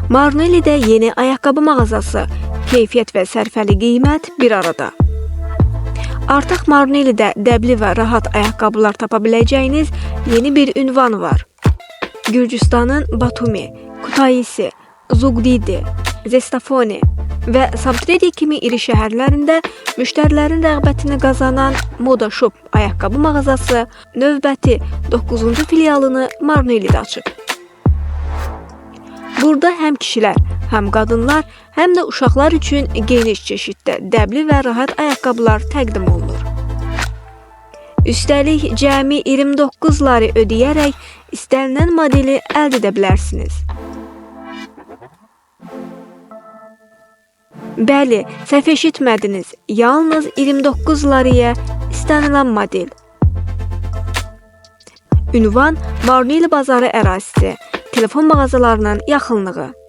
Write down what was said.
Marnelli'də yeni ayaqqabı mağazası, keyfiyyət və sərfəli qiymət bir arada. Artıq Marnelli'də dəbli və rahat ayaqqabılar tapa biləcəyiniz yeni bir ünvan var. Gürcüstanın Batumi, Kutaisi, Zugdidi, Zestafoni və Savtredi kimi iri şəhərlərində müştərilərin rəğbətini qazanan Moda Shop ayaqqabı mağazası növbəti 9-cu filialını Marnelli'də açıb. Burada həm kişilər, həm qadınlar, həm də uşaqlar üçün geniş çeşiddə dəbli və rahat ayaqqabılar təqdim olunur. Üstəlik, cəmi 29 lari ödəyərək istənilən modeli əldə edə bilərsiniz. Bəli, səhv eşitmədiniz, yalnız 29 lariyə istənilən model. Ünvan Marnelli bazarı ərazisi, telefon mağazalarının yaxınlığı.